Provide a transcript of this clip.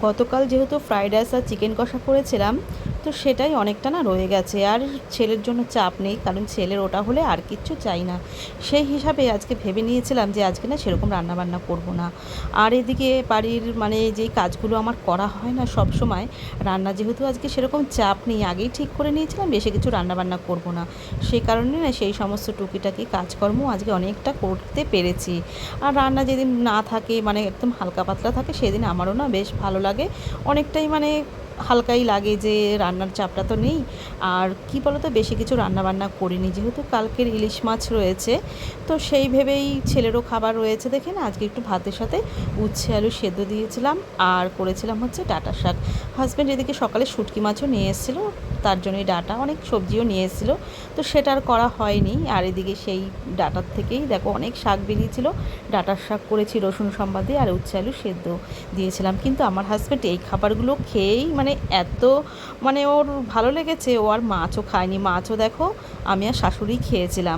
গতকাল যেহেতু fried rice আর chicken কষা করেছিলাম, তো সেটাই অনেকটা না রয়ে গেছে। আর ছেলের জন্য চাপ নেই, কারণ ছেলের ওটা হলে আর কিচ্ছু চাই না। সেই হিসাবে আজকে ভেবে নিয়েছিলাম যে আজকে না সেরকম রান্নাবান্না করব না। আর এদিকে বাড়ির মানে যেই কাজগুলো আমার করা হয় না সব সময়, রান্না যেহেতু আজকে সেরকম চাপ নেই, আগেই ঠিক করে নিয়েছিলাম বেশি কিছু রান্নাবান্না করব না। সেই কারণে না সেই সমস্ত টুকিটাকি কাজকর্ম আজকে অনেকটা করতে পেরেছি। আর রান্না যেদিন না থাকে, মানে একদম হালকা পাতলা থাকে, সেদিন আমারও না বেশ ভালো লাগে। অনেকটাই মানে হালকাই লাগে যে রান্নার চাপটা তো নেই। আর কি বলো তো, বেশি কিছু রান্নাবান্না করিনি, যেহেতু কালকের ইলিশ মাছ রয়েছে, তো সেই ভেবেই ছেলেরও খাবার রয়েছে দেখে না আজকে একটু ভাতের সাথে উচ্ছে আলু সেদ্ধ দিয়েছিলাম। আর করেছিলাম হচ্ছে ডাঁটা শাক। হাজব্যান্ড এদিকে সকালে শুটকি মাছও নিয়ে এসেছিলো, তার জন্যই ডাঁটা, অনেক সবজিও নিয়ে এসেছিলো, তো সেটা আর করা হয়নি। আর এদিকে সেই ডাঁটার থেকেই দেখো অনেক শাক বেরিয়েছিল। ডাঁটার শাক করেছি রসুন সম্বাদ দিয়ে, আর উচ্ছে আলু সেদ্ধ দিয়েছিলাম। কিন্তু আমার হাজব্যান্ড এই খাবারগুলো খেয়েই মানে এত মানে ওর ভালো লেগেছে, ও আর মাছও খায়নি। মাছও দেখো আমি আর শাশুড়ি খেয়েছিলাম।